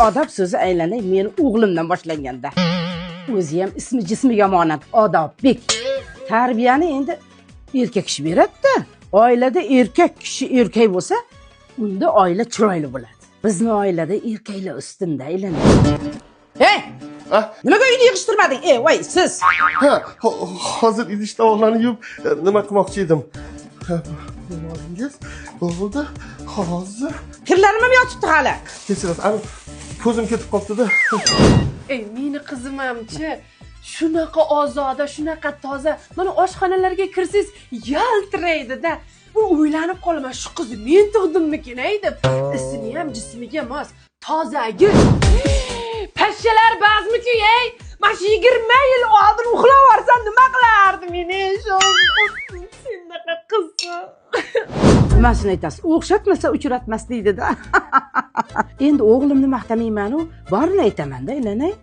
odob so'zi aylanay meni o'g'limdan boshlanganda. O'zi ham ismi jismiga monand Odobbek. Tarbiyani endi erkak kishi beradi-da. Oilada erkak kishi erkak bo'lsa, unda oila chiroyli bo'ladi. Bizning oilada erkaklar ustinda aylanay. Hey! Nimaga uyni yig'ishtirmading? Voy, siz. Hozir idish tovoqlarni yuvib nima qilmoqchi edim. Nimangiz? Bo'ldi. Hozir. Kirlarim ham yotibdi hali. Kechirasiz. Ani ko'zim ketib qoldi-da. Meni qizimamchi, shunaqa ozoda, shunaqa toza. Mana oshxonalarga kirsiz, yaltiraydi-da. Bu o'ylanib qolaman, shu qizni men tug'dimmikin deb. Ismi ham jismiga mos, tozagi. Pashshalar bazmi-ku, mana shu 20 yil oldin uxlab olsam nima qilardim meni shu? Shunaqa qizsan. Nimasini aytasiz? O'xshatmasa uchratmas deydi-da. Endi o'g'limni maqtamayman-u, borini aytaman-da, aylanay.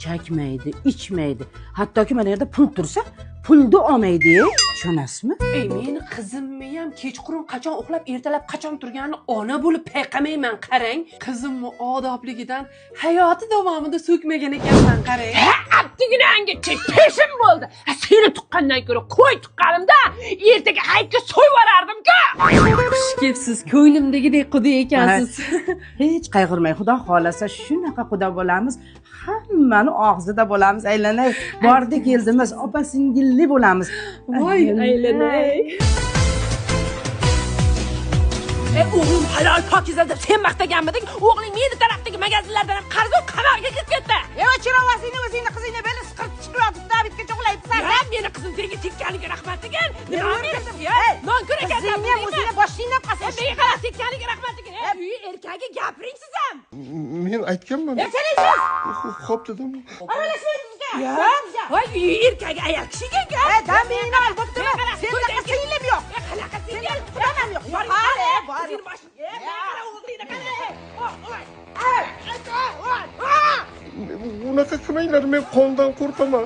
Chakmaydi, ichmaydi. Hattoki mana yerda pul tursa, pulni olmaydi. Tushunasizmi? Meni qizimni ham kechqurun qachon uxlab, ertalab qachon turganini ona bo'lib payqamayman, qarang. Qizimni odobligidan hayoti davomida so'kmagan ekanman, qarang. Attiginangacha peshim bo'ldi. Seni tuqqandan ko'ra qo'y tuqqanimda, ertaga hayitga so'yib yuborardim-ku. Xush kelibsiz, ko'nglimdagidek quda ekansiz. Hech qayg'urmang, Xudo xolasa shunaqa quda bo'lamiz. Hammani og'zida bo'lamiz, aylanay. Bordi keldimiz, opa singilli bo'lamiz. Voy, aylanay. O'g'lim halol pokiza deb sen maqtaganmiding? O'g'ling meni tarafdagi magazinlardan ham qarz olib qamoqqa ketdi. Chirovasini o'zingni qizingni beli siqirib chiqyapti, bitgacha uxlayapsan. Meni qizim senga tekkaniga rahmat degan. Nima berdim? Non ko'ragan. Qizingni ham o'zingni boshingdan qasam. Menga qara tekkaniga rahmat degan. Uy erkagi gapiring siz ham. Men aytganman. Xo'p dedim. Voy, erkagi ayol kishiga gap. Damingni ol, bo'ptimi? Senda qizinglim yo'q. Qanaqa singil? Qudamam yo'q. Bor, Seni boshingga. Qara o'g'lingni qara. Unaqa qilmanglar, men qondan qo'rqaman.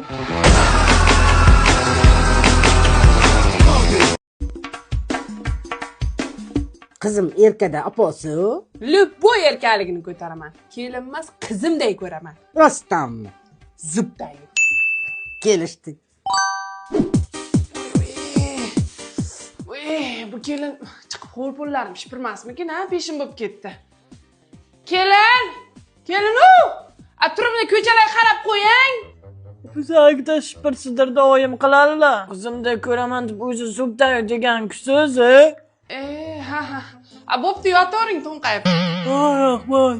Qizim erkada aposi. Любой erkaligini ko'taraman. Kelin emas, qizimday ko'raman. Rostdanmi? Zubday. Kelishdik. Bu kelin chiqib qo'l-pullarim shipirmasmikin, peshim bo'lib ketdi. Kelin! Kelin-u! Atrofga ko'chalar qarab qo'ying. Bizagida shipirsidir doim qiladilar. Qizimda ko'raman deb o'zi zubday degan so'zi. Ha. Bo'pti, yotavering to'nqayib. Rahmat.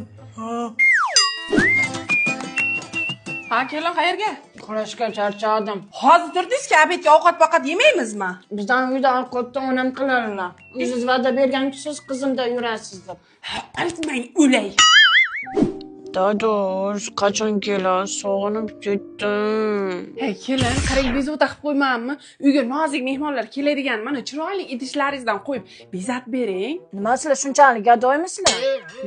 Ha, kelin qayerga? Qurashga charchadim. Hozir turdingizki, obedga ovqat-poqat yemaymizmi? Bizdan uyda ovqatni onam qiladilar. Siz va'da bergankisiz qizimda yurasiz deb. Aytmang, o'lay. Dadosh, qachon kelasiz? Sog'inib ketdim. Kelin, qarang, bezovta qilib qo'ymanmi? Uyga nozik mehmonlar keladigan, mana chiroyli idishlaringizdan qo'yib bezat bering. Nima sizlar shunchalik gadoymisiz?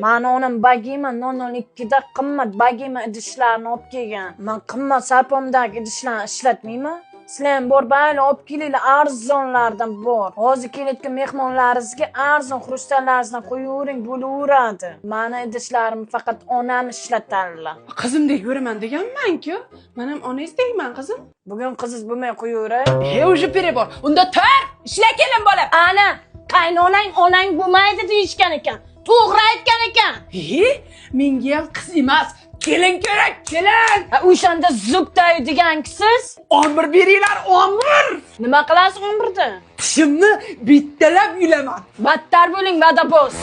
Mani onam bagima 002 da qimmat bagima idishlarni olib kelgan. Men qimmat sapomdagi idishlarni ishlatmayman. Sizlar bor bayli olib kelinglar, arzonlardan bor. Hozir kelayotgan mehmonlaringizga arzon xrustallaringizdan qo'yavering, bo'laveradi. Mani idishlarim faqat onam ishlatadilar. Qizimdek ko'raman deganman-ku. Men ham onangizdekman, qizim. Bugun qiziz bo'lmay qo'yaveray. Уже перебор. Unda tur, ishla kelin bo'lib. Ana, qaynonang onang bo'lmaydi deyishgan ekan. To'g'ri aytgan ekan. Menga ham qiz emas, kelin kerak, kelin. O'shanda zubday degankisiz? Omir beringlar, omir. Nima qilasiz umrda? Tishimni bittalab yulaman. Battar bo'ling, vadaboz.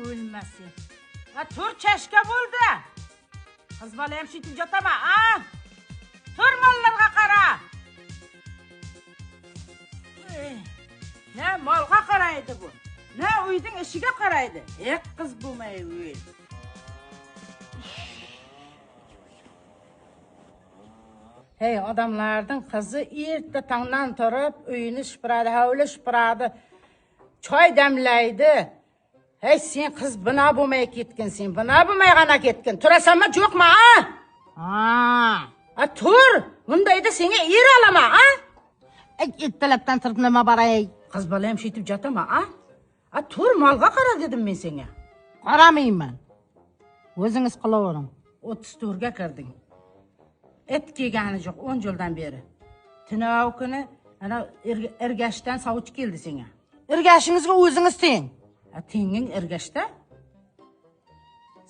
O'lmasin. Tur chashka bo'ldi. Qiz bola ham shitib yotaman, Tur mollarga qara. Ne molga qaraydi bu. Ne uyning ishiga qaraydi. Qiz bo'lmay o'l. Hey, odamlarning qizi erta tongdan turib, uyini shipiradi, hovli shipiradi, choy damlaydi. Hey, sen qiz bino bo'lmay ketgansan, bino bo'lmay g'ana ketgan. Turasanmi, yo'qmi, Tur. Bundayda senga er olaman, Ertalabdan turib nima baray? Qiz bola ham shitib jotama, a? Tur molga qara dedim men senga. Qaramayman. O'zingiz qilavering. 34 ga kirding. Et kelgani yo'q 10 yildan beri. Tinov kuni ana Ergashdan sovchi keldi senga. Ergashingizga o'zingiz teng. Tenging Ergashda?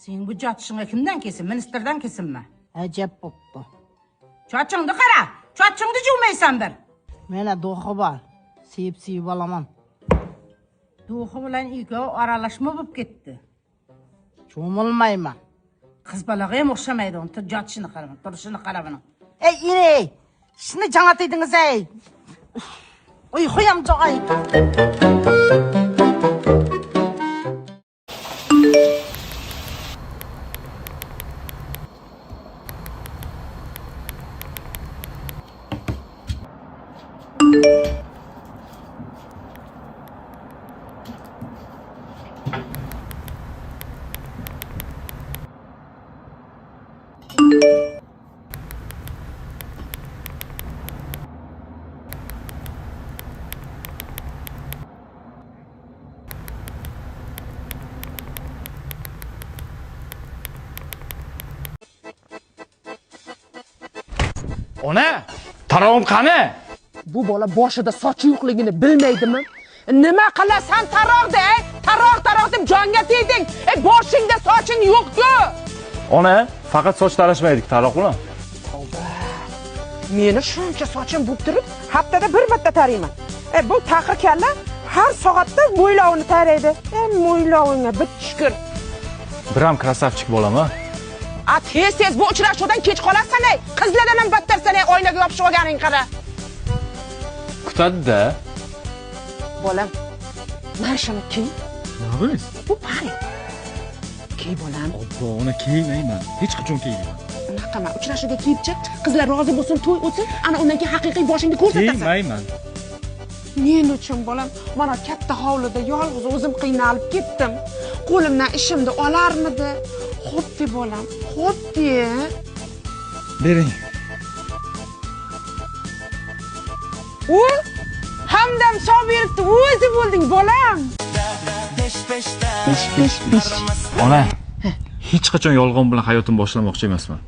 Sen bu jotishingga kimdan kelsin? Ministerdan kelsinmi? Ajab bo'pti. Chochingni qara. Chochingni juvmaysan bir. Mena do'xi bor. Sevib olaman. Do'xi bilan ikkovi aralashma bo'lib ketdi. Cho'milmayman. Qiz balaga ham o'xshamaydi, uni jotishini qarama, turishini qara buni. Ey, iney. Shuni jangatdingiz ey. Uyquyam joy. Ona, tarovim qani? Bu bola boshida sochi yo'qligini bilmaydimi? Nima qilasan taroqda? Taroq deb jonga tegding. Boshingda soching yo'q-ku. Ona, faqat soch tarashmaydik taroq bilan. Meni shuncha sochim bo'lib turib, haftada bir marta tarayman. Bu taqir kalla har soatda mo'ylovini taraydi. Mo'ylovingga bit shukr. Biram krasavchik bo'laman. Tez bu uchrashuvdan kech qolasan ey. Qizlardan ham battarsan ey, oynaga yopishib olganing qara. Kutadi-da. Bolam, mana shuni kiy. Nima? Bu pari. Kiy bolam. Obbo, ona kiymayman. Hech qachon kiymayman. Unaqa uchrashuvga kiyib chiq, qizlar rozi bo'lsin, to'y o'tsin, ana undan keyin haqiqiy boshingni ko'rsatasan. Kiymayman. Men uchun bolam, mana katta hovlida yolg'iz o'zim qiynalib ketdim. Qo'limdan ishimni olarmidi? Xo'pdi bolam, xo'pdi. Bering. Hamdam Sobirovni o'zi bo'lding bolam. Ona, hech qachon yolg'on bilan hayotim boshlamoqchi emasman.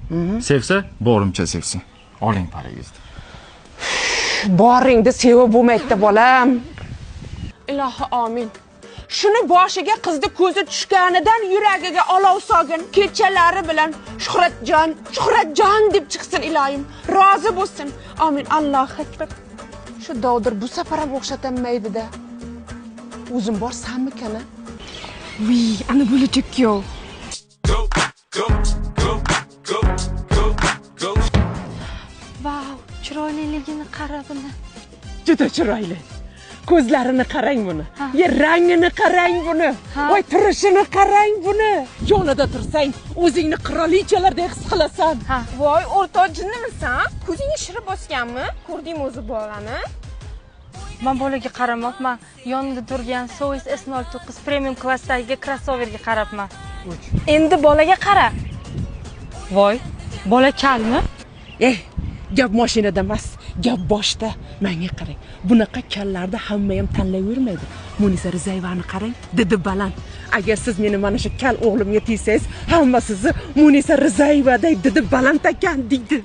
Sevsa, borimcha sevsin. Oling parangizni. Boringni sevib bo'lmaydi bolam. Ilohi amin. Shuni boshiga qizni ko'zi tushganidan yuragiga olov solgin. Kechalari bilan Shuhratjon deb chiqsin iloyim. Rozi bo'lsin. Amin. Allohu akbar. Shu Dovdir bu safar ham o'xshatanmaydi-da. O'zim borsammi kana? Ana bo'lajak-ku. Vau, chiroyliligini qara buni. Juda chiroyli. Ko'zlarini qarang buni. Rangini qarang buni. Voy, turishini qarang buni. Yonida tursang, o'zingni qirolichalardek his qilasan. Voy, o'rtoq jinnimisan? Ko'zingga shira bosganmi? Ko'rdingmi o'zi bolani? Men bolaga qaramabman. Yonida turgan Sois S09 premium klassdagi crossoverga qarabman. Endi bolaga qara. Voy, bola kalmi? Gap mashinada emas, gap boshda. Menga qarang. Bunaqa kallarda hamma ham tanlayvermaydi. Munisa Rizayevani qarang, didi baland. Agar siz meni mana shu kal o'g'limga tegsangiz, hamma sizni Munisa Rizayevadek didi baland ekan deydi.